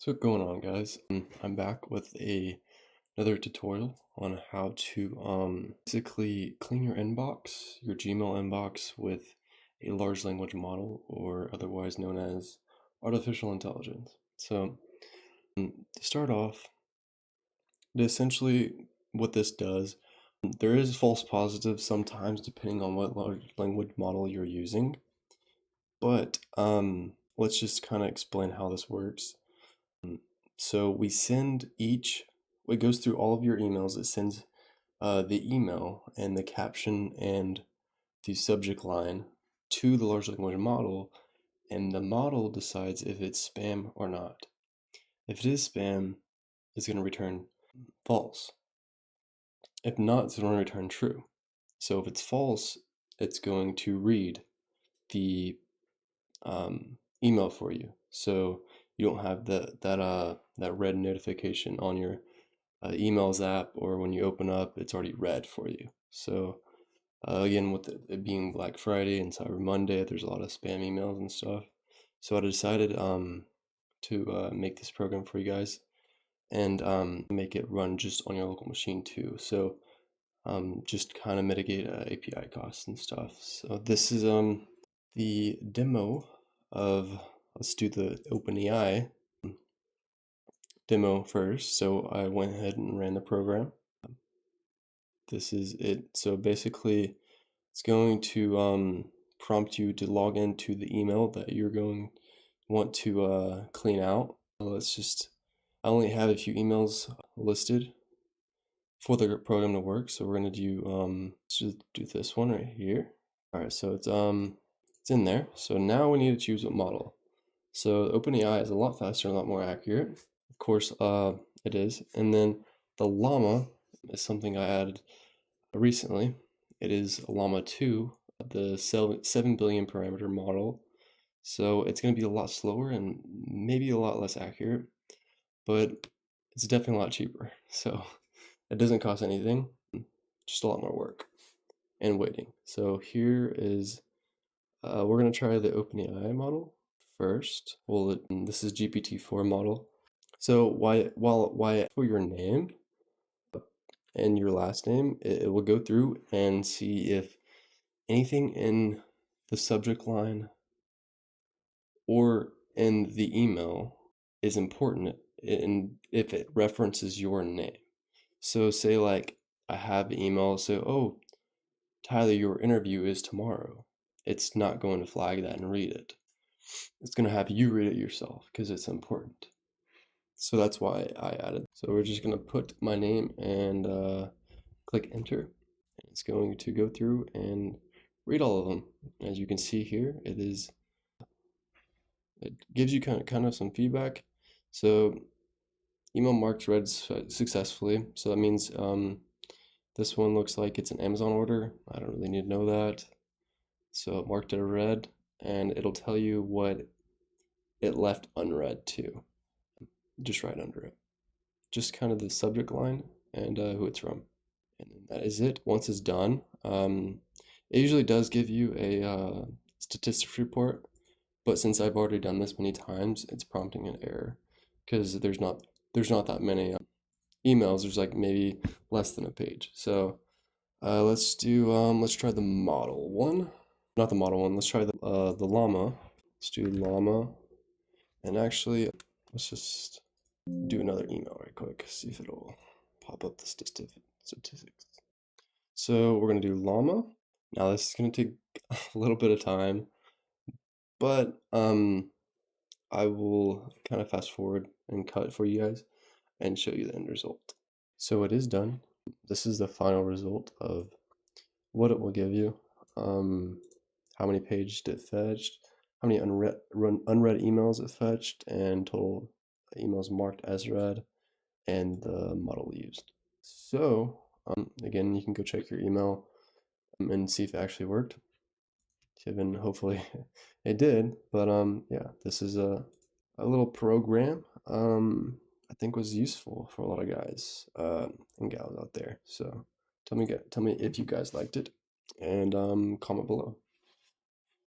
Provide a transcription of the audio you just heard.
So what's going on, guys? I'm back with another tutorial on how to basically clean your inbox, your Gmail inbox, with a large language model, or otherwise known as artificial intelligence. So to start off, essentially what this does, there is false positives sometimes depending on what large language model you're using, but let's just kind of explain how this works. So we send it goes through all of your emails. It sends the email and the caption and the subject line to the large language model, and the model decides if it's spam or not. If it is spam, it's going to return false. If not, it's going to return true. So if it's false, it's going to read the email for you. So you don't have that red notification on your emails app, or when you open up, it's already read for you. So again, with it being Black Friday and Cyber Monday, there's a lot of spam emails and stuff. So I decided to make this program for you guys and make it run just on your local machine too. So just kind of mitigate API costs and stuff. So this is the demo of, let's do the OpenAI demo first. So I went ahead and ran the program. This is it. So basically, it's going to prompt you to log into the email that you're going want to clean out. I only have a few emails listed for the program to work, so we're gonna do let's just do this one right here. All right, so it's in there. So now we need to choose what model. So OpenAI is a lot faster and a lot more accurate. Of course, it is. And then the llama is something I added recently. It is Llama 2, the 7 billion parameter model. So it's going to be a lot slower and maybe a lot less accurate, but it's definitely a lot cheaper. So it doesn't cost anything, just a lot more work and waiting. So here is, we're going to try the OpenAI model first. Well, this is GPT-4 model. So why for your name and your last name, it will go through and see if anything in the subject line or in the email is important, and if it references your name. So say like I have an email, so oh, Tyler, your interview is tomorrow. It's not going to flag that and read it. It's going to have you read it yourself because it's important. So that's why I added. So we're just going to put my name and click enter. It's going to go through and read all of them. As you can see here, it gives you kind of some feedback. So email marked read successfully. So that means this one looks like it's an Amazon order. I don't really need to know that. So it marked it read, and it'll tell you what it left unread too, just right under it. Just kind of the subject line and who it's from. And then that is it. Once it's done, it usually does give you a statistics report, but since I've already done this many times, it's prompting an error because there's not that many emails. There's like maybe less than a page. So let's try the model one, not the model one. Let's try the llama. Let's do llama, and actually let's just do another email right quick. See if it'll pop up the statistics. So we're gonna do llama. Now this is gonna take a little bit of time, but I will kind of fast forward and cut for you guys and show you the end result. So it is done. This is the final result of what it will give you. How many pages it fetched, how many unread emails it fetched, and total emails marked as read, and the model used. So again, you can go check your email and see if it actually worked. Given hopefully it did, but yeah, this is a little program I think was useful for a lot of guys and gals out there. So tell me if you guys liked it, and comment below.